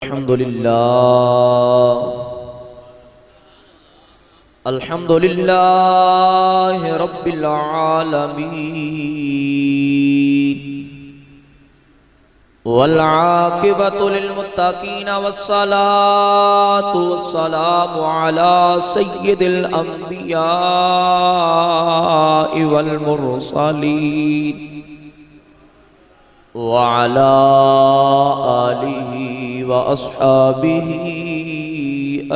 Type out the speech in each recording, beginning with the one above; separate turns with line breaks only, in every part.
अल्हम्दुलिल्लाह रब्बिल आलमीन वल आक़िबतु लिल मुत्तक़ीन वस्सलातु वस्सलामु अला सय्यिदिल अंबिया वल मुरसलीन व अला आलिहि व अस्हाबिहि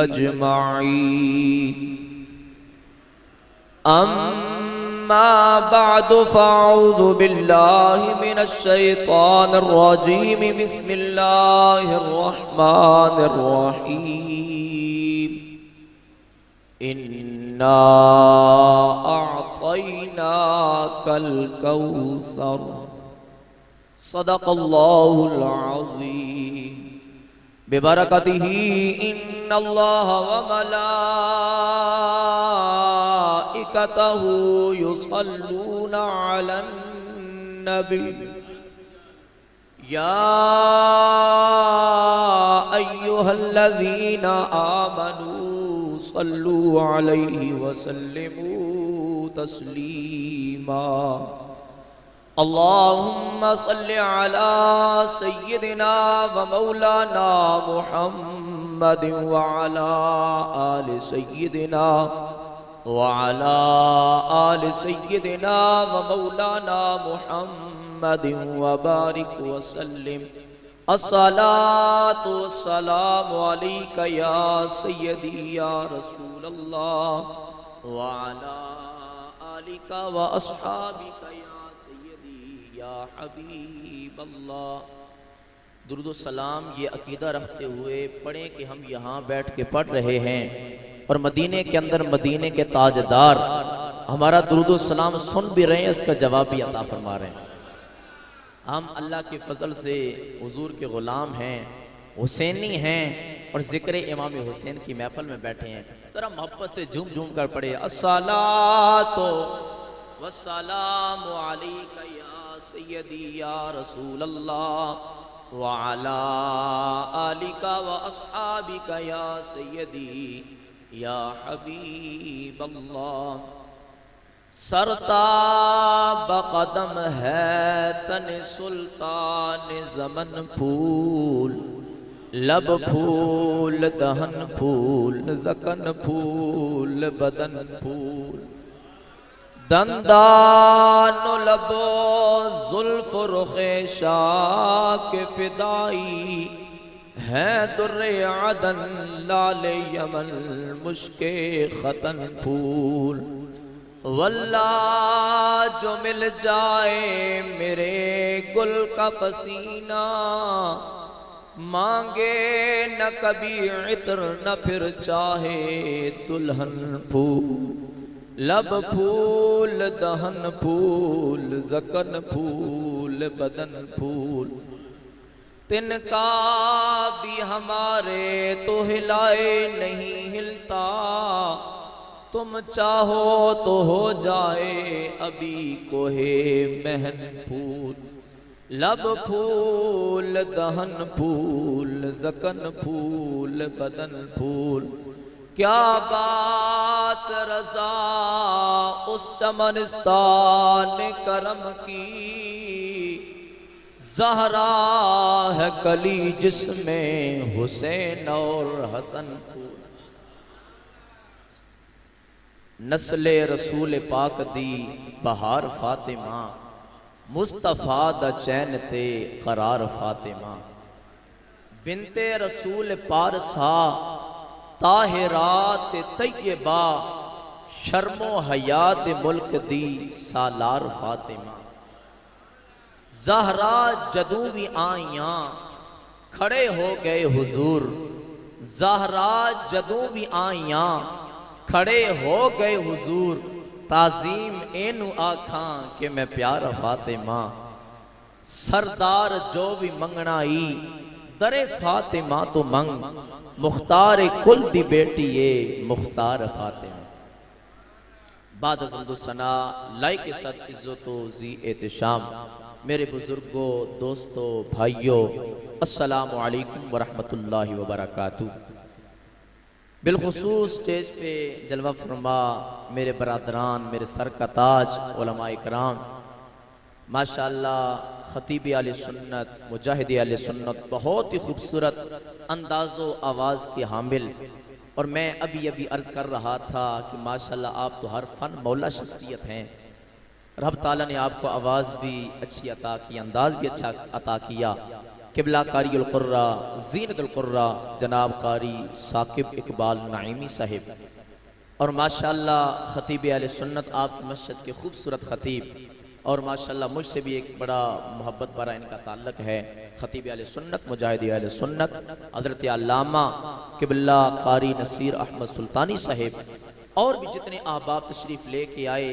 अजमाईन। अम्मा बअदु फ़अऊज़ु बिल्लाहि मिनश शैतानिर रजीम। बिस्मिल्लाहिर रहमानिर रहीम। इन्ना अअतैनाकल कौसर। सदक़ल्लाहुल अज़ीम। बिबरकतिही इन्नल्लाह व मलाइकतहु युसल्लूना अलन नबी या अय्युहल्लज़ीना आमनू सल्लू अलैहि व सल्लिमू तस्लीमा। अल्लाहुम्मा सल्लि अला सय्यिदिना व मौलाना मुहम्मद व अला आलि सय्यिदिना व अला आलि सय्यिदिना व मौलाना मुहम्मद व बारिक व सल्लिम। अस्सलातु वस्सलामु अलैका या सय्यदी या रसूलल्लाह व अला आलिका व अस्हाबिका या हबीब अल्लाह। दुरूद सलाम ये अकीदा रखते हुए पढ़ें कि हम यहाँ बैठ के पढ़ रहे हैं और मदीने के अंदर मदीने के ताजदार हमारा दुरूद सलाम सुन भी रहे हैं, इसका जवाब भी अता फरमा रहे हैं। हम अल्लाह के फजल से हुजूर के गुलाम हैं, हुसैनी हैं और जिक्र इमाम हुसैन की महफिल में बैठे हैं। जरा मोहब्बत से झूम झूम कर पढ़े अस्सलातु वस्सलामु अलैका या सय्यदी या रसूलल्लाह व अला आलिका व अस्हाबिका या सय्यदी या हबीब अल्लाह। सरताब कदम है तन सुल्तान ज़मन फूल, लब फूल दहन फूल ज़कन फूल बदन फूल। दंदान लबो जुल्फ रुखे शाक फिदाई है दुर्रे अदन लाले यमन मुश्के खतन फूल। वल्लाह जो मिल जाए मेरे गुल का पसीना, मांगे न कभी इत्र न फिर चाहे दुल्हन फूल। लब फूल दहन फूल ज़कन फूल बदन फूल। तिनका भी हमारे तो हिलाए नहीं हिलता, तुम चाहो तो हो जाए अभी कोहे महन फूल। लब फूल दहन फूल ज़कन फूल बदन फूल। क्या बात रज़ा उस चमनिस्तान करम की, ज़हरा है कली जिसमें हुसैन और हसन फूल। नस्ले रसूल पाक दी बहार फातिमा, मुस्तफ़ा दा चैन ते करार फातिमा। बिनते रसूल पारसा ताहिरात तैयबा, शर्मो हयात मुल्क दी सालार फातिमा। ज़हरा जदू भी आइयां खड़े हो गए हुजूर, ज़हरा जदू भी आइयां खड़े हो गए हुजूर। ताज़ीम एनू आखां कि मैं प्यारा फातिमा। सरदार जो भी मंगनाई दरे फातिमा तो मंग, मुख्तार कुल दी बेटी ये मुख्तार फातिमा। बाद सना लाइक सत इज्जतो जी एहतशाम मेरे बुजुर्गों, दोस्तों, भाइयों, अस्सलामु अलैकुम वरहमतुल्लाहि वबरकातुह। बिलखुसूस स्टेज पे जलवा फरमा मेरे बरादरान, मेरे सर का ताज उलमाए कराम, माशाअल्लाह खतीब आले सुन्नत, मुजाहिद आले सुन्नत, बहुत ही खूबसूरत अंदाज़ो आवाज़ के हामिल। और मैं अभी अभी अर्ज़ कर रहा था कि माशाअल्लाह आप तो हर फन मौला शख्सियत हैं। रब ताला ने आपको आवाज़ भी अच्छी अता की, अंदाज़ भी अच्छा अता किया। किबला कारी उल कुर्रा, ज़ीनत उल कुर्रा जनाब कारी साकिब इकबाल नाइमी साहिब, और माशाअल्लाह खतीब आले सुन्नत आपकी मस्जिद के खूबसूरत खतीब, और माशाअल्लाह मुझसे भी एक बड़ा मोहब्बत भरा इनका ताल्लुक़ है। खतीब आले सुन्नत, मुजाहिद आले सुन्नत हज़रत अल्लामा किबला कारी नसीर अहमद सुल्तानी साहिब, और भी जितने अहबाब तशरीफ़ ले के आए,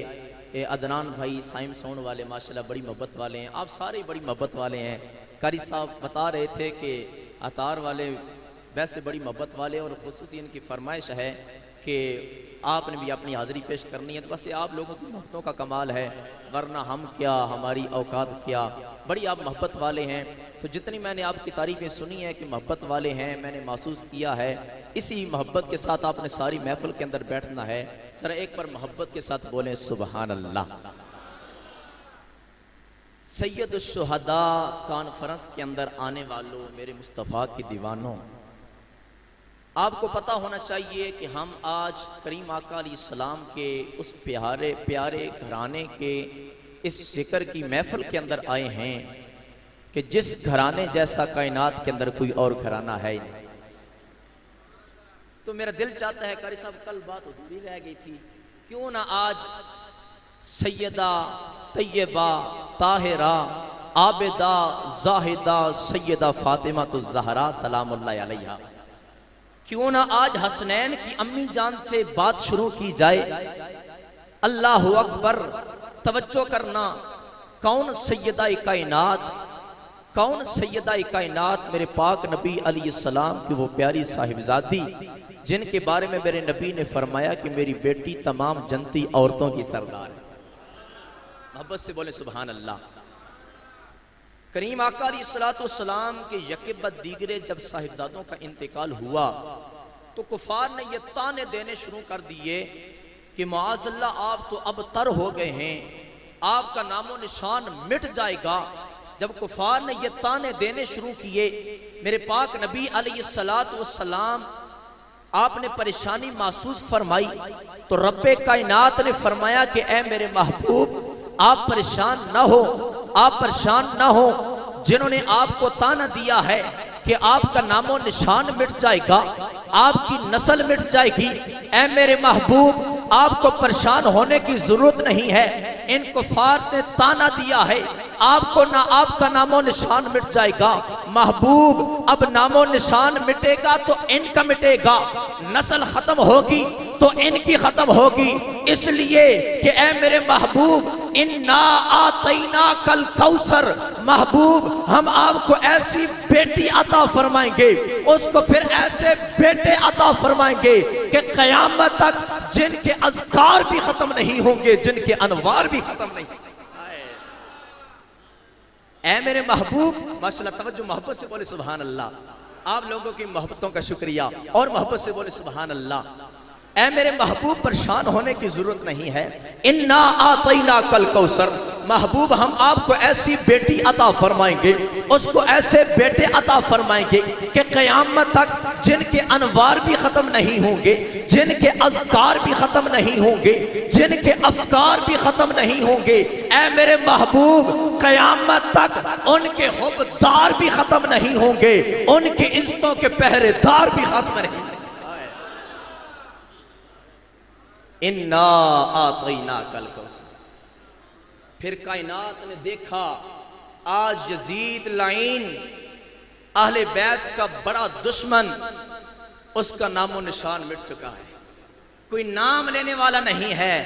अदनान भाई साइम सोन वाले माशाअल्लाह बड़ी मोहब्बत वाले हैं। आप सारे बड़ी मोहब्बत वाले हैं। कारी साहब बता रहे थे कि अतार वाले वैसे बड़ी मोहब्बत वाले, और ख़ुसूसी इनकी फरमाइश है कि आपने भी अपनी हाज़िरी पेश करनी है। तो बस आप लोगों की मोहब्बतों का कमाल है, वरना हम क्या, हमारी औकात क्या। बड़ी आप मोहब्बत वाले हैं। तो जितनी मैंने आपकी तारीफ़ें सुनी है कि मोहब्बत वाले हैं, मैंने महसूस किया है इसी मोहब्बत के साथ आपने सारी महफिल के अंदर बैठना है। सर एक बार मोहब्बत के साथ बोलें सुबहान अल्लाह। सैयद शुहदा कॉन्फ्रेंस के अंदर आने वालों, मेरे मुस्तफ़ा की दीवानों, आपको पता होना चाहिए कि हम आज करीम आका अलैहिस्सलाम के उस प्यारे प्यारे घराने के इस जिक्र की महफिल के अंदर आए हैं कि जिस घराने जैसा कायनात के अंदर कोई और घराना है नहीं। तो मेरा दिल चाहता है, कारी साहब कल बात अधूरी रह गई थी, क्यों ना आज सैयदा तैयबा ताहिरा आबिदा जाहिदा सैयदा फातिमा तो ज़हरा सलामुल्लाह अलैहा, क्यों ना आज हसनैन की अम्मी जान से बात शुरू की जाए। अल्लाहु अकबर, तवज्जो करना, कौन सैयदा कायनात, कौन सैयदा कायनात, मेरे पाक नबी अलैहिस्सलाम की वो प्यारी साहिबजादी जिनके बारे में मेरे नबी ने फरमाया कि मेरी बेटी तमाम जनती औरतों की सरदार है। मोहब्बत से बोले सुभान अल्लाह। करीम आका अलैहिस्सलाम के यके बाद दीगरे जब साहिबजादों का इंतकाल हुआ तो कुफार ने ये ताने देने शुरू कर दिए कि मुआज़ल्लाह आप तो अब तर हो गए हैं, आपका नामो निशान मिट जाएगा। जब कुफार ने ये ताने देने शुरू किए, मेरे पाक नबी अलैहिस्सलाम आपने परेशानी महसूस फरमाई तो रब्बे कायनात ने फरमाया कि ऐ मेरे महबूब आप परेशान ना हो, आप परेशान ना हो। जिन्होंने आपको ताना दिया है कि आपका नामो निशान मिट जाएगा, आपकी नस्ल मिट जाएगी, ऐ मेरे महबूब आपको परेशान होने की जरूरत नहीं है। इन कुफार ने ताना दिया है आपको ना, आपका नामो निशान मिट जाएगा। महबूब अब नामो निशान मिटेगा तो इनका मिटेगा, नस्ल खत्म होगी तो इनकी खत्म होगी। इसलिए कि ऐ मेरे महबूब इन्ना आतैना कल कौसर, महबूब हम आपको ऐसी बेटी अता फरमाएंगे, उसको फिर ऐसे बेटे अता फरमाएंगे कि कयामत तक जिनके अज़कार भी खत्म नहीं होंगे, जिनके अनवार भी खत्म नहीं। ऐ मेरे महबूब, माशाअल्लाह तवज्जो, मोहब्बत से बोले सुभान अल्लाह। आप लोगों की मोहब्बतों का शुक्रिया, और मोहब्बत से बोले सुभान अल्लाह। ऐ मेरे महबूब परेशान होने की जरूरत नहीं है। इन्ना आतैना कल कौसर, महबूब हम आपको ऐसी बेटी अता फरमाएंगे, उसको ऐसे बेटे अता फरमाएंगे कि कयामत तक जिनके अनवार भी खत्म नहीं होंगे, जिनके अज़कार भी खत्म नहीं होंगे, जिनके अफकार भी खत्म नहीं होंगे। ऐ मेरे महबूब कयामत तक उनके हुब्बदार भी खत्म नहीं होंगे, उनकी इज्जतों के पहरेदार भी खत्म नहीं। इन्ना आतैना कल कौसर। फिर कायनात ने देखा आज यजीद लाइन अहले बैत का बड़ा दुश्मन, उसका नामो निशान मिट चुका है, कोई नाम लेने वाला नहीं है।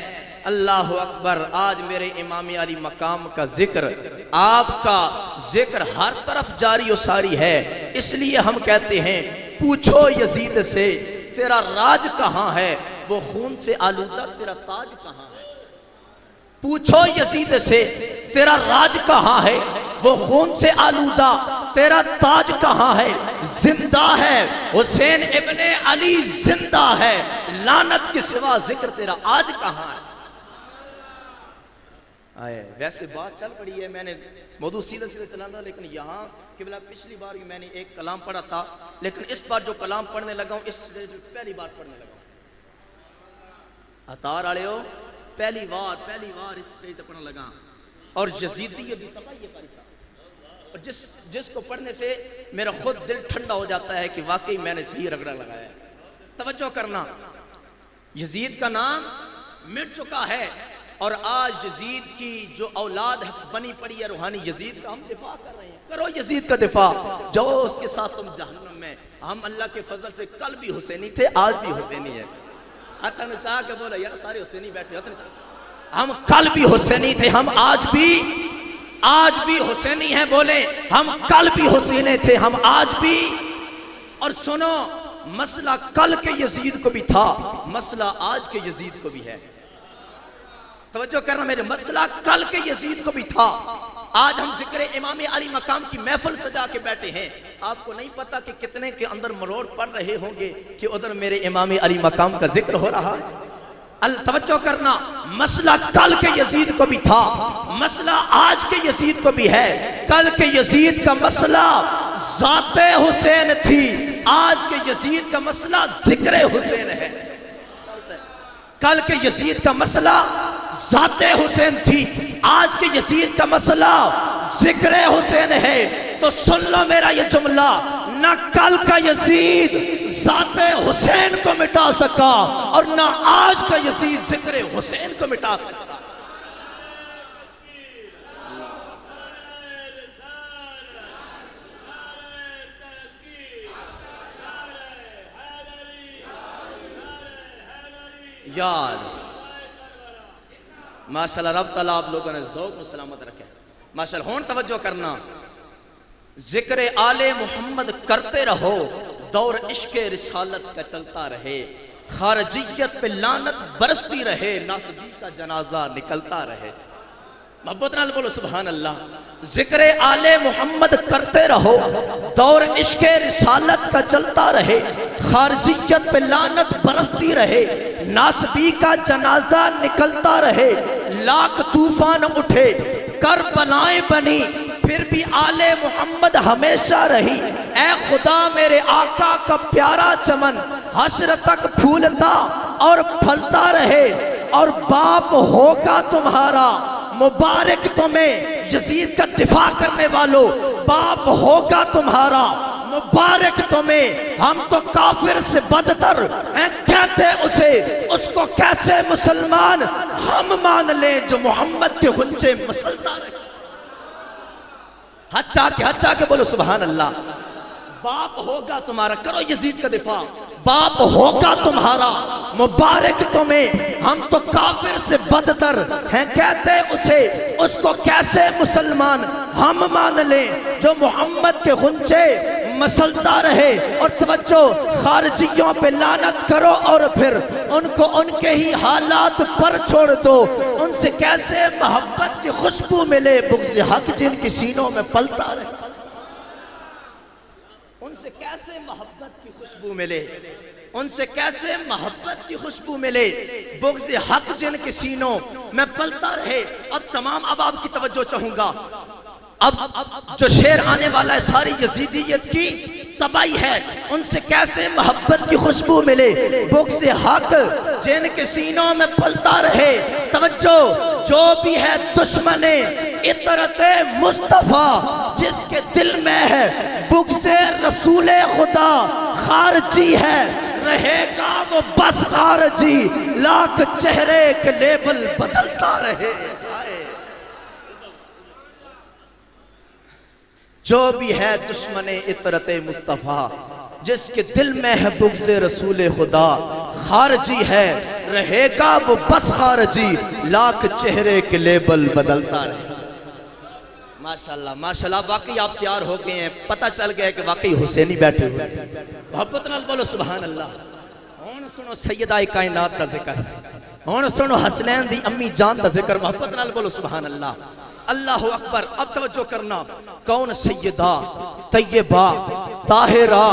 अल्लाह अकबर। आज मेरे इमाम अली मकाम का जिक्र, आपका जिक्र हर तरफ जारी और सारी है। इसलिए हम कहते हैं पूछो यजीद से तेरा राज कहां है, वो खून से आलूदा तेरा ताज कहां है। पूछो यजीद से तेरा राज कहां है, वो खून से आलूदा तेरा ताज कहां है। जिंदा है हुसैन इब्ने अली, जिंदा है, लानत के सिवा जिक्र तेरा आज कहां है। आए वैसे बात चल पड़ी है, मैंने मौजूद सीधे सीधे चला था, लेकिन यहाँ किबला पिछली बार भी मैंने एक कलाम पढ़ा था, लेकिन इस बार जो कलाम पढ़ने लगा हूँ इस पहली बार पढ़ने लगा हूँ। अतार आले हो पहली बार इस पेज पढ़ने लगा। और यजीदियत की तबाही है कारी साहब, और जिसको पढ़ने से मेरा खुद दिल ठंडा हो जाता है कि वाकई मैंने सही रगड़ा लगाया है। तवज्जो करना, यजीद का नाम मिट चुका है और आज यजीद की जो औलाद बनी पड़ी है रूहानी यजीद का, हम दिफा कर रहे हैं। करो यजीद का दिफा, जाओ उसके साथ तुम जहन्नम में। हम अल्लाह के फजल से कल भी हुसैनी थे, आज भी हुसैनी है। हतन चाह के बोला यार सारे हुसैनी बैठे, हम कल भी हुसैनी थे, हम आज भी हुसैनी हैं। बोले हम कल भी हुसैनी थे, हम आज भी। और सुनो, मसला कल के यजीद को भी था, मसला आज के यजीद को भी है। तवज्जो करना मेरे, मसला कल के यजीद को भी था। आज हम जिक्र इमाम अली मकाम की महफिल सजा के बैठे हैं। आपको नहीं पता कि कितने के अंदर मरोड़ पड़ रहे होंगे कि उधर मेरे इमाम अली मकाम का जिक्र हो रहा है। तवज्जो करना, मसला कल के यजीद को भी था, मसला आज के यजीद को भी है। कल के यजीद का मसला ज़ाते हुसैन थी, आज के यजीद का मसला जिक्र हुसैन है। कल के यजीद का मसला ज़ाते हुसैन थी, आज के यजीद का मसला जिक्र हुसैन है। तो सुन लो मेरा ये जुमला, ना कल का यजीद ज़ाते हुसैन को मिटा सका और ना आज का यजीद जिक्र हुसैन को मिटा सका। यार माशाल्लाह, रब तआला आप लोगों ने ज़ौक़ में सलामत रखे माशाल्लाह। होन तवज्जो करना, जिक्र आले मोहम्मद करते रहो, दौर इश्क़े रिसालत का चलता रहे, खारजियत पे लानत बरसती रहे, नासबी का जनाजा निकलता रहे। मोहब्बत नाल बोलो सुभान अल्लाह। जिक्र आले मोहम्मद करते रहो, दौर इश्क़े रिसालत का चलता रहे, खारजियत पे लानत बरसती रहे, नासबी का जनाजा निकलता रहे। लाख तूफान उठे कर बनाए बनी, फिर भी आले मोहम्मद हमेशा रही। ऐ खुदा मेरे आका का प्यारा चमन हश्र तक फूलता और फलता रहे, और बाप होगा तुम्हारा मुबारक तुम्हें। यजीद का दिफा करने वालों, बाप होगा तुम्हारा मुबारक तुम्हें। हम तो काफिर से बदतर हैं कहते उसे, उसको कैसे मुसलमान हम मान लें जो मोहम्मद के हुज्जे मसलता रहे। हच्चा के बोलो सुभान अल्लाह। बाप होगा तुम्हारा, करो यजीद का दिफा, बाप होगा तुम्हारा मुबारक तुम्हें। हम तो काफिर से बदतर हैं कहते उसे, उसको कैसे मुसलमान हम मान लें जो मोहम्मद के हुज्जे मसलता रहे। और तवज्जो, खारजियों पे लानत करो और फिर उनको उनके ही हालात पर छोड़ दो। उनसे कैसे मोहब्बत की खुशबू मिले, बुग़्ज़ हक जिनकी सीनों में पलता रहे। उनसे कैसे मोहब्बत की खुशबू मिले, उनसे कैसे मोहब्बत की खुशबू मिले, बुग़्ज़ हक जिनके सीनों में पलता रहे। अब तमाम अब आपकी तवज्जो चाहूंगा, अब जो शेर आने वाला है सारी यजीदियत की तबाही है। उनसे कैसे मोहब्बत की खुशबू मिले, बुग़्ज़ हक जिनके सीनों में पलता रहे। तवज्जो, जो भी है दुश्मने इतरते मुस्तफ़ा, जिसके दिल में है बुग़्ज़े रसूले खुदा, खारजी है रहेगा वो बस खारजी, लाख चेहरे के लेबल बदलता रहे। जो भी है दुश्मने इतरते मुस्तफ़ा, जिसके दिल में है बुग़्ज़े रसूले खुदा, खारजी है रहेगा वो बस खारजी, लाख चेहरे के लेबल बदलता रहे। माशाल्लाह माशाल्लाह, वाकई आप तैयार हो गए हैं, पता चल गया कि वाकई हुसैनी बैठे हुए। मोहब्बत नाल बोलो सुभान अल्लाह। हुन सुनो सैयदा कायनात का जिक्र। हुण सुनो हसनैन दी अम्मी जान दा जिक्र मोहब्बत नाल बोलो सुभान अल्लाह। अल्लाह अकबर। अब तवज्जो करना, कौन सैयदा तैयबा ताहिरा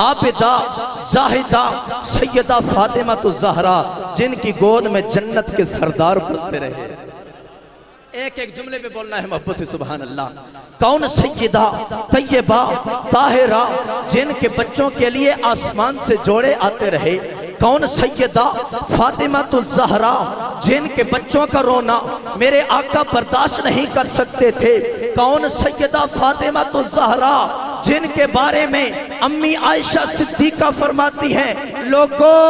आबिदा जाहिदा सैयदा फातिमा तो ज़हरा जिनकी गोद में जन्नत के सरदार पलते रहे। एक एक जुमले में बोलना है मोहब्बत से सुभान अल्लाह। कौन सैयदा तैयबा ताहिरा जिनके बच्चों के लिए आसमान से जोड़े आते रहे। कौन सैयदा फातिमा तो ज़हरा जिनके बच्चों का रोना मेरे आका बर्दाश्त नहीं कर सकते थे। कौन सैयदा फातिमा तो ज़हरा जिनके बारे में अम्मी आयशा सिद्दीका फरमाती हैं, लोगों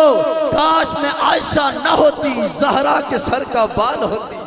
काश में आयशा न होती, ज़हरा के सर का बाल होती।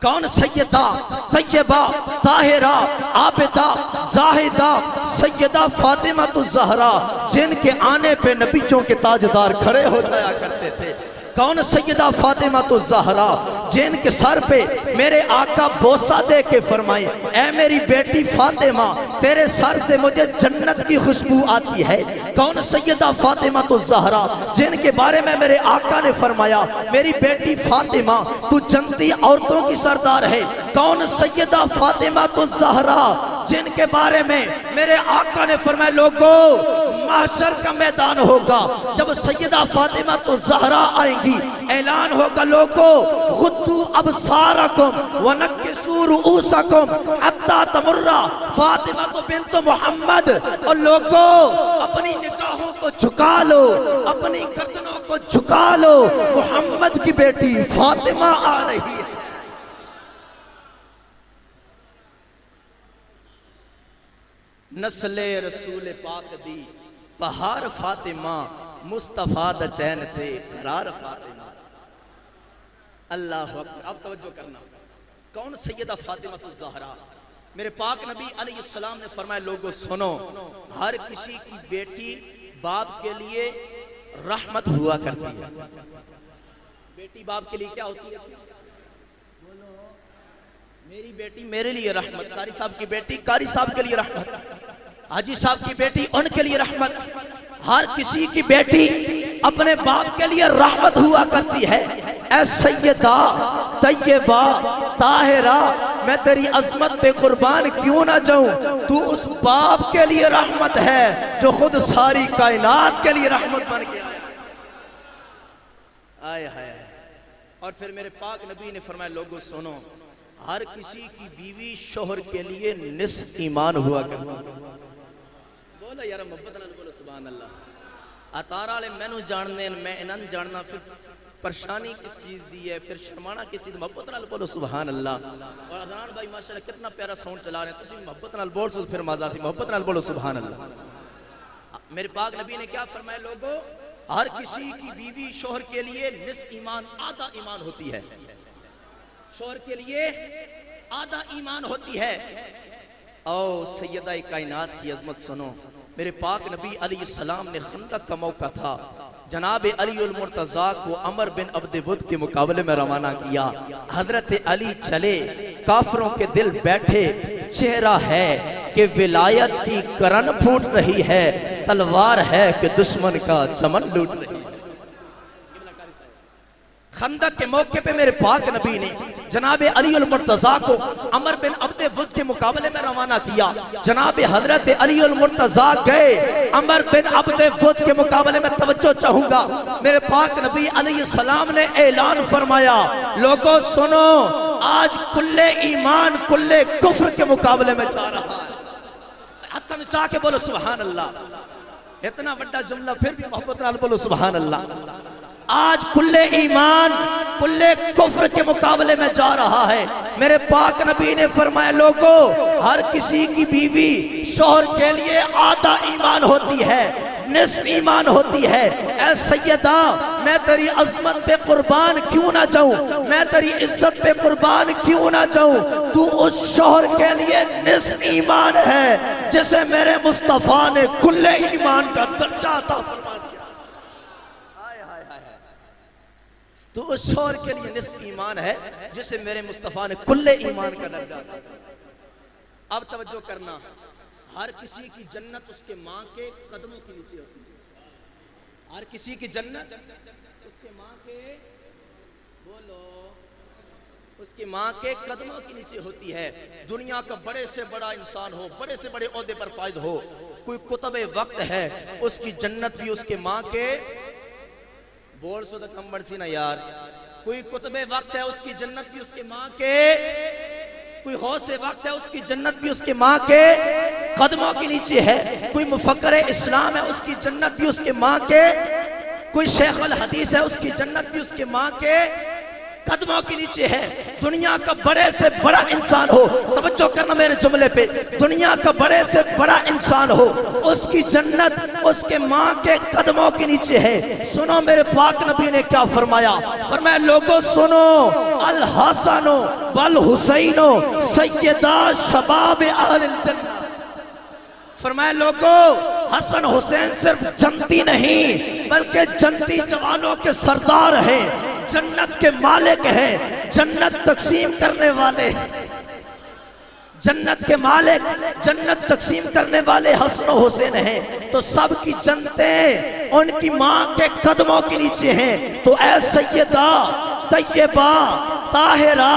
कौन सैयदा तैयबा ताहिरा आबिदा जाहिदा सैयदा फातिमा तो ज़हरा जिनके आने पे नबियों के ताजदार खड़े हो जाया करते थे। कौन सैयदा फातिमा तो ज़हरा जिनके सर पे मेरे आका बोसा दे के फरमाए, ऐ मेरी बेटी फातिमा तेरे सर से मुझे जन्नत की खुशबू आती है। कौन सैयदा फातिमा तो ज़हरा जिनके बारे में मेरे आका ने फरमाया, मेरी बेटी फातिमा तू जन्नती औरतों की सरदार है। कौन सैयदा फातिमा तो ज़हरा जिनके बारे में मेरे आका ने फरमाया, लोगों महशर का मैदान होगा जब सैयदा फातिमा तो ज़हरा आएंगी, ऐलान होगा, लोगों खुद्दू अबसारकुम व नक्किसू रुऊसकुम हत्ता तमुर्रा फातिमा तो बिन्त मोहम्मद। और लोगों अपनी निगाहों को झुका लो, अपनी गर्दनों को झुका लो, मोहम्मद की बेटी फातिमा आ रही है। नस्ले रसूल पाक दी बहार फातिमा मुस्तफा दा चैन थे करार फातिमा। अल्लाह अकबर। अब तवज्जो करना, कौन सैयदा फातिमा तो ज़हरा मेरे पाक नबी अलैहिस्सलाम ने फरमाया, लोगों सुनो, हर किसी की बेटी बाप के लिए रहमत हुआ करती है। बेटी बाप के लिए क्या होती है? मेरी बेटी मेरे लिए रहमत, कारी साहब की बेटी कारी साहब के लिए रहमत, हाजी साहब की बेटी उनके लिए रहमत। हर किसी की बेटी अपने बाप के लिए रहमत हुआ करती है। ऐ सैयदा तैयबा ताहिरा मैं तेरी अजमत पे कुर्बान क्यों ना जाऊं, तू उस बाप के लिए रहमत है जो खुद सारी कायनात के लिए रहमत बन गया। आए हाय। और फिर मेरे पाक नबी ने फरमाया, लोगों सुनो, हर किसी की बीवी शोहर के लिए निस्फ ईमान हुआ करती। बोला यार मोहब्बत नाल बोलो सुभान अल्लाह। अतारा वाले मैनू जानने मैं इन्हां जानना, फिर परेशानी किस चीज दी है, फिर शर्माना किस चीज। मोहब्बत नाल बोलो सुभान अल्लाह। और अदनान भाई माशाल्लाह कितना प्यारा साउंड चला रहे हैं, तुसी मोहब्बत नाल बोल सो फिर मजा सी। मोहब्बत नाल बोलो सुभान अल्लाह। मेरे पाक नबी ने क्या फरमाया, लोगों हर किसी की बीवी शोहर के लिए निस्फ ईमान आधा ईमान होती है। शोहर के लिए आधा ईमान होती है। ओ सैयदा कायनात की अजमत सुनो, मेरे पाक नबी अलैहिस्सलाम ने खंदक का मौका था, जनाब अली उल मुर्तज़ा को अमर बिन अब्द वुद के मुकाबले में रवाना किया। हजरत अली चले, काफरों के दिल बैठे, चेहरा है कि विलायत की करन फूट रही है, तलवार है कि दुश्मन का चमन लूट रही है। खंदक के मौके पे मेरे पाक नबी ने जनाब अली उल मुर्तज़ा को अमर बिन अब्द वुद के मुकाबले में रवाना किया। जनाब हजरत अली उल मुर्तज़ा गए अमर बिन अब्द वुद के मुकाबले में। तवज्जो चाहूंगा, मेरे पाक नबी अलैहिस्सलाम ने ऐलान फरमाया, लोगों सुनो, आज कुल्ले ईमान कुल्ले कुफ्र के मुकाबले में जा रहा है। हाथ में चाह के बोलो सुभान अल्लाह। इतना बड़ा जुमला फिर भी मोहब्बत नाल बोलो सुभान अल्लाह। आज कुल्ले ईमान कुल्ले कुफ्र के मुकाबले में जा रहा है। मेरे पाक नबी ने फरमाया, लोगों हर किसी की बीवी शोहर के लिए आधा ईमान होती है, निस्फ ईमान होती है। ऐ सैयदा मैं तेरी अजमत पे कुर्बान क्यों ना जाऊं, मैं तेरी इज्जत पे कुर्बान क्यों ना जाऊं, तू उस शोहर के लिए निस्फ ईमान है जिसे मेरे मुस्तफा ने कुल्ले ईमान का दर्जा अता फरमा दिया। तो उस शोहर के लिए निस्फ ईमान है जिसे मेरे मुस्तफा ने कुल्ले ईमान का दर्जा दिया। अब तवज्जो करना, हर किसी की जन्नत उसके माँ के कदमों के नीचे होती है। हर किसी की जन्नत उसके माँ के, बोलो, उसकी माँ के कदमों के नीचे होती है। दुनिया का बड़े से बड़ा इंसान हो, बड़े से बड़े ओहदे पर फाइज हो, कोई कुतुब वक्त है, उसकी जन्नत भी उसके माँ के, बोल सो तो कम बरसी ना यार, कोई कुतुब वक्त है, उसकी जन्नत भी उसके माँ के, कोई हौसे वक्त है, उसकी जन्नत भी उसके माँ के कदमों के नीचे है। कोई मुफक्कर इस्लाम है, उसकी जन्नत भी उसके माँ के, कोई शेख अल हदीस है, उसकी जन्नत भी उसके माँ के कदमों के नीचे है। दुनिया का बड़े से बड़ा इंसान हो, तवज्जो करना मेरे जुमले पे, दुनिया का बड़े से बड़ा इंसान हो, उसकी जन्नत उसके माँ के कदमों के नीचे है। सुनो मेरे पाक नबी ने क्या फरमाया, फरमाया लोगों सुनो, अल हसनो वल हुसैनो सय्यदा शबाब अहलिल जन्नह। फरमाया लोगों, हसन हुसैन सिर्फ जन्नती नहीं बल्कि जन्नती जवानों के सरदार हैं, जन्नत के मालिक हैं, जन्नत तकसीम करने वाले, जन्नत के मालिक, जन्नत तकसीम करने वाले हसन हुसैन हैं। तो सबकी जन्नतें उनकी माँ के कदमों के नीचे हैं। तो ऐ सैयदा तैयबा ताहिरा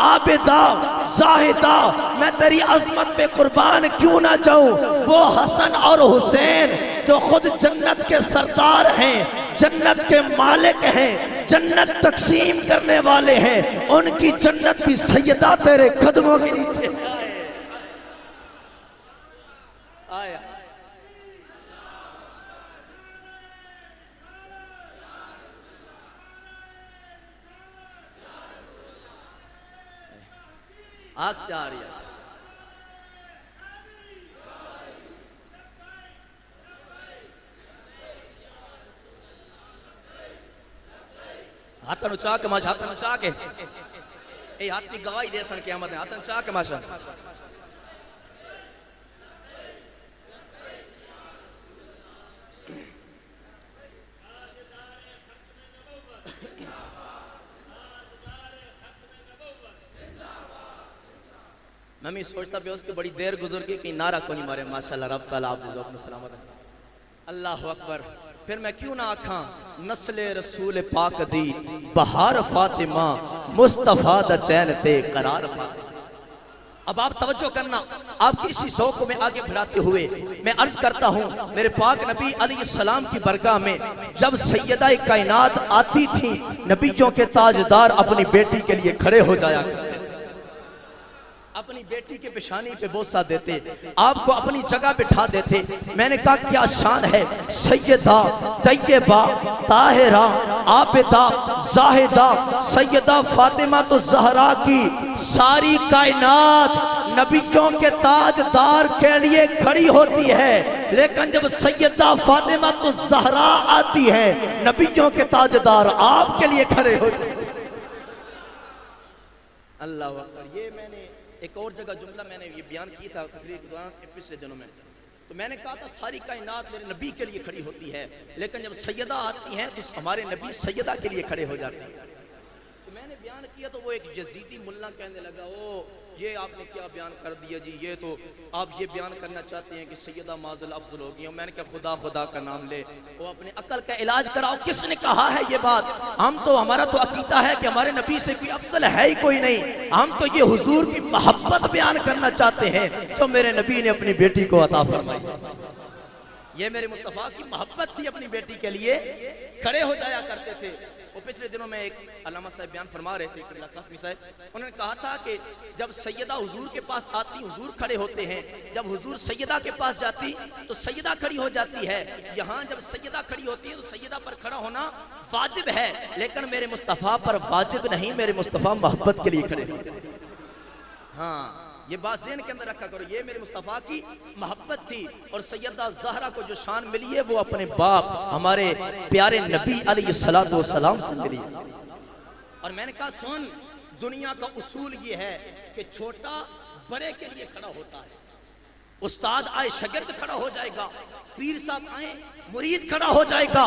आबिदा जाहिदा, मैं तेरी अजमत पे कुर्बान क्यों ना जाऊं। वो हसन और हुसैन जो खुद जन्नत के सरदार हैं, जन्नत के मालिक हैं, जन्नत तकसीम करने वाले हैं, उनकी जन्नत भी सैयदा तेरे कदमों के नीचे आया। आचार्य हाथन उचा के माशा, हाथन उचा के ए हाथ की गवाही दे सन क़यामत में, हाथन उचा के माशा। मैं भी सोचता भी उसकी बड़ी देर गुजर गई कि नारा को नहीं मारे, माशाल्लाह रब ताला आप बुजुर्ग सलामत है, अल्लाह अकबर। फिर मैं क्यों ना आखा नस्ले रसूल पाक दी बहार फातिमा मुस्तफा दा चैन ते करार फातिमा। अब आप तवज्जो करना, आपकी इसी शौक को मैं आगे बढ़ाते हुए मैं अर्ज करता हूँ, मेरे पाक नबी अलैहिस्सलाम की बरगाह में जब सैयदा कायनात आती थी, नबियों के ताजदार अपनी बेटी के लिए खड़े हो जाया, अपनी बेटी के पेशानी पे बोसा देते, आपको अपनी जगह बिठा देते। मैंने कहा क्या शान है, सैयदा तैयबा ताहिरा आबिदा जाहिदा सैयदा फातिमा तो ज़हरा की सारी कायनात नबियों के ताजदार के लिए खड़ी होती है, लेकिन जब सैयदा फातिमा तो ज़हरा आती है, नबियों के ताजदार आपके लिए खड़े होते हैं। अल्लाह अकबर। ये मैंने एक और जगह जुमला मैंने ये बयान किया था तकरीर के पिछले दिनों में, तो मैंने कहा था सारी कायनात मेरे नबी के लिए खड़ी होती है, लेकिन जब सैयदा आती हैं तो हमारे नबी सैयदा के लिए खड़े हो जाते हैं। तो मैंने बयान किया तो वो एक यजीदी मुल्ला कहने लगा, ओ ये आपने क्या बयान कर दिया जी, ये तो आप ये बयान करना चाहते हैं कि सैयदा माज़ल अफजल हो गई। मैंने कहा खुदा खुदा का नाम ले, वो अपने अकल का इलाज कराओ, किसने कहा है ये बात। हम तो, हमारा तो अकीदा है कि हमारे नबी से कोई अफजल है ही कोई नहीं, हम तो ये हुजूर की मोहब्बत बयान करना चाहते हैं जो मेरे नबी ने अपनी बेटी को अता फरमाई। ये मेरे मुस्तफ़ा की मोहब्बत थी, अपनी बेटी के लिए खड़े हो जाया करते थे। वो पिछले दिनों में एक अल्लामा साहब बयान फरमा रहे थे, कासमी साहब, उन्होंने कहा था कि जब सैयदा हुजूर के पास आती, हुजूर खड़े होते हैं, जब हुजूर सैयदा के पास जाती तो सैयदा खड़ी हो जाती है। यहाँ जब सैयदा खड़ी होती है तो सैयदा पर खड़ा होना वाजिब है, लेकिन मेरे मुस्तफ़ा पर वाजिब नहीं, मेरे मुस्तफ़ा मोहब्बत के लिए खड़े होते हैं। हाँ, ये बात ज़हन के अंदर रखा करो, ये मेरे मुस्तफ़ा की मोहब्बत थी। और सैयदा ज़हरा को जो शान मिली है वो अपने बाप हमारे प्यारे नबी अलैहिस्सलातु वस्सलाम से मिली। और मैंने कहा सुन, दुनिया का उसूल ये है कि छोटा बड़े के लिए खड़ा होता है, उस्ताद आए शागिर्द खड़ा हो जाएगा, पीर साहब आए मुरीद खड़ा हो जाएगा।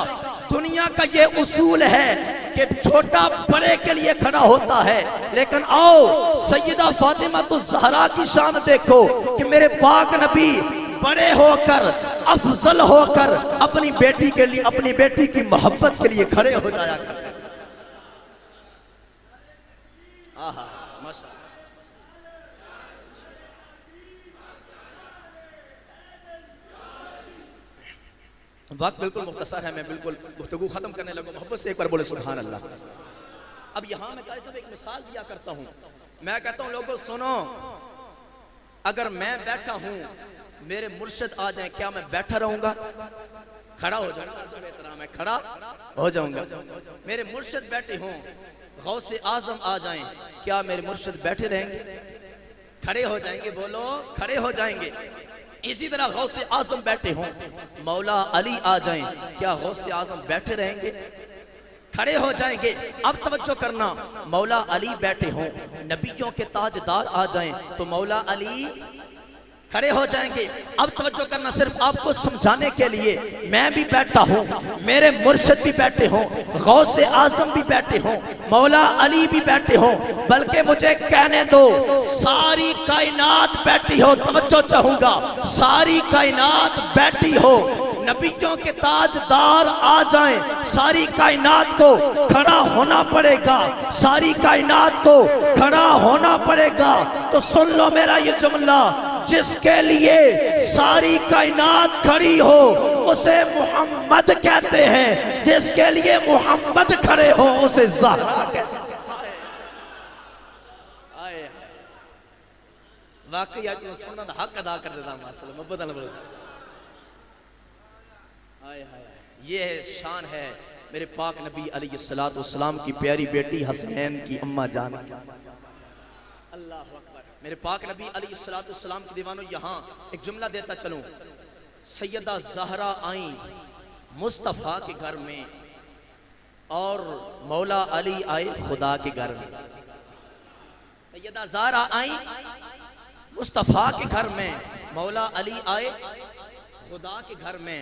दुनिया का ये उसूल है कि छोटा बड़े के लिए खड़ा होता है, लेकिन आओ सैयदा फातिमा तो ज़हरा की शान देखो कि मेरे पाक नबी बड़े होकर अफजल होकर अपनी बेटी के लिए, अपनी बेटी की मोहब्बत के लिए खड़े हो जाया करते। आहा माशाअल्लाह। वक्त बिल्कुल मुख्तसर है, मैं बिल्कुल गुफ्तगू खत्म करने लगूं। मोहब्बत से एक बार बोले सुभान अल्लाह। अब यहाँ मैं कारी साहब एक मिसाल दिया करता हूँ। मैं कहता हूँ लोगों सुनो, अगर मैं बैठा हूँ मेरे मुर्शिद आ जाए, क्या मैं बैठा रहूंगा? खड़ा हो जाऊंगा। मैं खड़ा हो जाऊंगा। मेरे मुर्शिद बैठे हों, गौसे आजम आ जाएं, क्या मेरे मुर्शिद बैठे रहेंगे? खड़े हो जाएंगे। बोलो खड़े हो जाएंगे। इसी तरह गौसे आजम बैठे हों, मौला अली आ जाएं, क्या गौसे आजम बैठे रहेंगे? खड़े हो जाएंगे। अब तवज्जो करना, मौला अली बैठे हों, नबियों के ताजदार आ जाएं, तो मौला अली खड़े हो जाएंगे। अब तवज्जो करना, सिर्फ आपको समझाने के लिए, मैं भी बैठा हूँ, मेरे मुर्शिद भी बैठे हों, गौसे आजम भी बैठे हों, मौला अली भी बैठे हों, बल्कि मुझे कहने दो सारी कायनात बैठी हो। तवज्जो चाहूंगा, सारी कायनात बैठी हो, नबियों के ताजदार आ जाएं, सारी कायनात को खड़ा होना पड़ेगा, सारी कायनात को खड़ा होना पड़ेगा। तो सुन लो मेरा ये जुमला, जिसके लिए सारी कायनात खड़ी हो उसे मोहम्मद कहते हैं, जिसके लिए मोहम्मद खड़े हो उसे ज़हरा कहते हैं। वाकई आज तो सुनना हक अदा कर देता माशाअल्लाह। मोहब्बत अल्लाह बोलो। हाय हाय, ये शान है मेरे पाक नबी अलैहिस्सलाम की प्यारी बेटी हसनैन की अम्मा जान। अल्लाह अकबर। मेरे पाक नबी अलैहिस्सलाम के दीवानों, यहाँ एक जुमला देता चलूं। सैयदा ज़हरा आई मुस्तफ़ा के घर में और मौला अली आए खुदा के घर में। सैयदा ज़हरा आई मुस्तफ़ा के घर में, मौला अली आए खुदा के घर में।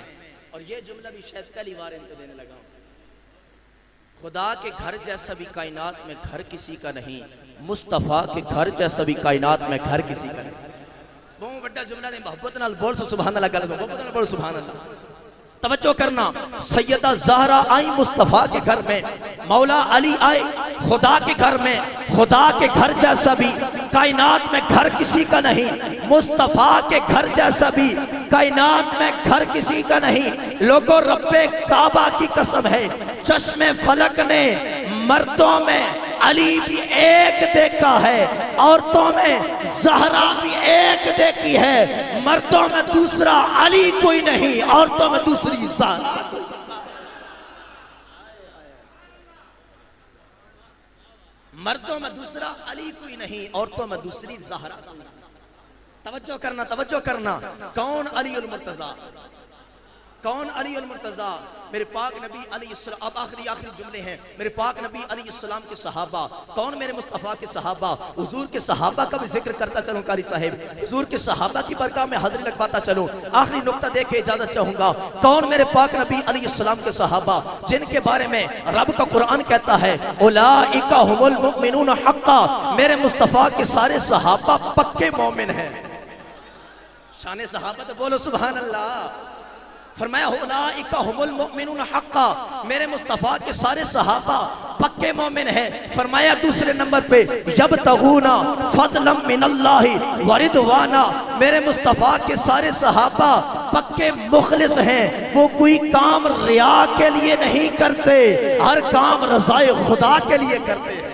और ये जुमला भी शायद पहली बार इनको देने लगा हूं। खुदा के घर जैसा भी कायनात में घर किसी का नहीं, मुस्तफ़ा के घर जैसा भी कायनात में घर किसी का नहीं। बहुत बड़ा जुमला ने, मोहब्बत नाल बोल सो सुभान अल्लाह, मोहब्बत नाल बोल सुभान अल्लाह। तवज्जो करना, सैयदा ज़हरा आई मुस्तफ़ा के घर में, मौला अली आए खुदा के घर में। खुदा के घर जैसा भी कायनात में घर किसी का नहीं, मुस्तफ़ा के घर जैसा भी कायनात में घर किसी का नहीं। लोगों, रब्बे काबा की कसम है, चश्मे फलक ने मर्दों में अली भी एक देखा है, औरतों में ज़हरा भी एक देखी है। मर्दों में दूसरा अली कोई नहीं, औरतों में दूसरी ज़हरा। मर्दों में दूसरा अली कोई नहीं, औरतों में दूसरी ज़हरा। तवज्जो करना, तवज्जो करना। कौन अली उल मुर्तज़ा? कौन अली उल मुर्तज़ा? मेरे पाक नबी अलैहिस्सलाम। अब आखिरी जुमले हैं। मेरे पाक नबी अलैहिस्सलाम के सहाबा। कौन मेरे मुस्तफ़ा के सहाबा? हुजूर के सहाबा का भी जिक्र करता चलूं कारी साहिब, हुजूर के सहाबा की बरकत में हाजिरी लगवाता चलूं। आखिरी नुक्ता देके इजाजत चाहूंगा। कौन मेरे पाक नबी अलैहिस्सलाम के सहाबा, जिनके बारे में रब का कुरान कहता है उलाइका हुमुल मुमिनून हक्का। मेरे मुस्तफ़ा के सारे सहाबा पक्के मोमिन हैं। शान सहाबा तो बोलो सुभान अल्लाह। फरमाया उलाइका हुमुल मुमिनून हक्का, मेरे मुस्तफ़ा के सारे सहाबा पक्के मोमिन हैं। फरमाया दूसरे नंबर पे यब्तगूना फज़लन मिनल्लाहि व रिदवाना, मेरे मुस्तफ़ा के सारे सहाबा पक्के मुखलिस हैं। वो कोई काम रिया के लिए नहीं करते, हर काम रज़ाए खुदा के लिए करते हैं।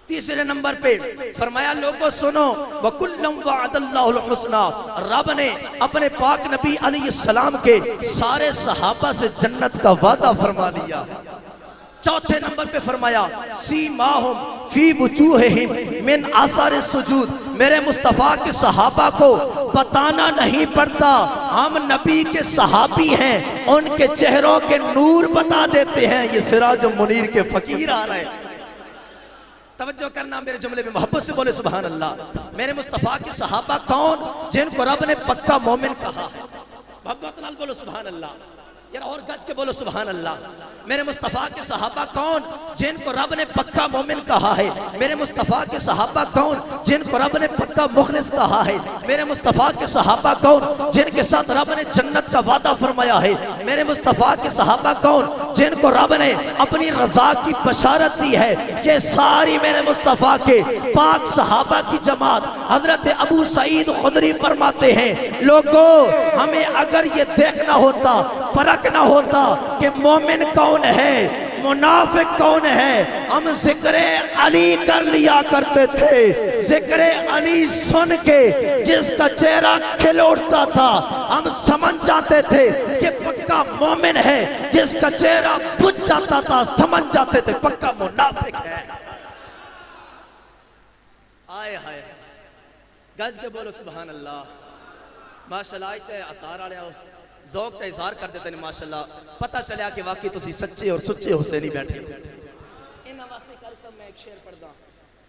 तीसरे नंबर पे फरमाया लोगों सुनो, वकुल्लम वअदल्लाहुल हुस्ना, रब ने अपने पाक नबी अलैहिस्सलाम के सारे सहाबा से जन्नत का वादा फरमा लिया। चौथे नंबर पे फरमाया सीमाहुम फी वुजूहिहिम मिन आसार सुजूद, मेरे मुस्तफ़ा के सहाबा को बताना नहीं पड़ता, हम नबी के सहाबी हैं, उनके चेहरों के नूर बता देते हैं। ये सिराज मुनीर के फकीर आ रहे हैं। तवज्जो करना, मेरे जुमले में मोहब्बत से बोले सुभान अल्लाह। मेरे मुस्तफ़ा के सहाबा कौन? जिनको रब ने पक्का मोमिन कहा। मोहब्बत नाल बोलो सुभान अल्लाह। यार और गज के बोलो सुभान अल्लाह। मेरे मुस्तफ़ा के सहाबा कौन जिनको रब ने पक्का मोमिन कहा है। मेरे मुस्तफ़ा के सहाबा कौन जिनको रब ने पक्का मुखलिस कहा है। मेरे मुस्तफ़ा के सहाबा कौन जिनके साथ रब ने जन्नत का वादा फरमाया है। मेरे मुस्तफ़ा के सहाबा कौन जिनको रब ने अपनी रजा की बशारत दी है। ये सारी मेरे मुस्तफ़ा के पाक सहाबा की जमात। हजरत अबू सईद खुदरी फरमाते हैं, लोगों हमें अगर ये देखना होता, परखना होता कि मोमिन कौन है, मुनाफिक कौन है, हम जिक्र अली कर लिया करते थे। जिक्र अली सुन के जिसका चेहरा खिल उठता था, हम समझ जाते थे कि पक्का मोमिन है। जिसका चेहरा बुझ जाता था, समझ जाते थे पक्का मुनाफिक है। आए हाय गज के बोलो सुभान अल्लाह। माशाल्लाह अतार वाले ज़ौक़ का इज़हार कर देते हैं माशाल्लाह। पता चलिया कि वाकई तुसी सच्चे और सुच्चे हुसैनी बैठे। इन्हां वास्ते कल सब मैं एक शेर पढ़दा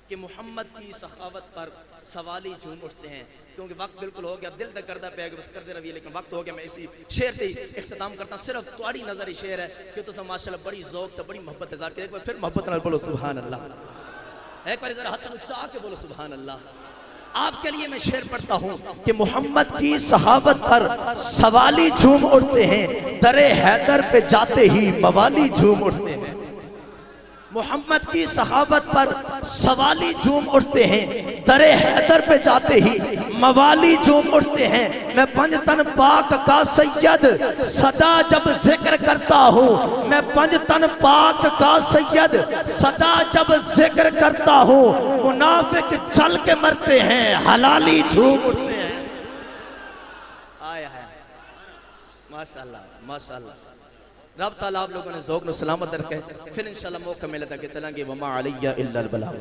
कि मुहम्मद की सखावत पर सवाली झूम उठते हैं। क्योंकि वक्त बिल्कुल हो गया, दिल तक करदा पे बस करते रहिए, लेकिन वक्त हो गया। मैं इसी शेर से इख्तिताम करता। सिर्फ तुम्हारी नजर ही शेर है कि तुम माशाल्लाह बड़ी ज़ौक़ बड़ी मोहब्बत इज़हार की। एक बार फिर मोहब्बत नाल बोलो सुभान अल्लाह। एक बार जरा हाथ ऊंचा के बोलो सुभान अल्लाह। आपके लिए मैं शेर पढ़ता हूँ कि मोहम्मद की सहाबत पर सवाली झूम उठते हैं, दरे हैदर पे जाते ही मवाली झूम उठते हैं। मोहम्मद की सहाबत पर सवाली झूम उठते हैं, दरे हैदर पे जाते ही मवाली झूम उठते हैं। मैं पंजतन पाक का सैयद सदा जब जिक्र करता हूँ, मैं पंजतन पाक का सैयद सदा जब जिक्र करता हूँ, मुनाफिक चल के मरते हैं, हलाली झूम उठते हैं। आया है माशाल्लाह माशाल्लाह। रब ताला आप लोगों ने ज़ौक़ न सलामत रखे। फिर इंशाल्लाह मौका मिले तक चलेंगे। वमा अलैया इल्लल बलाग।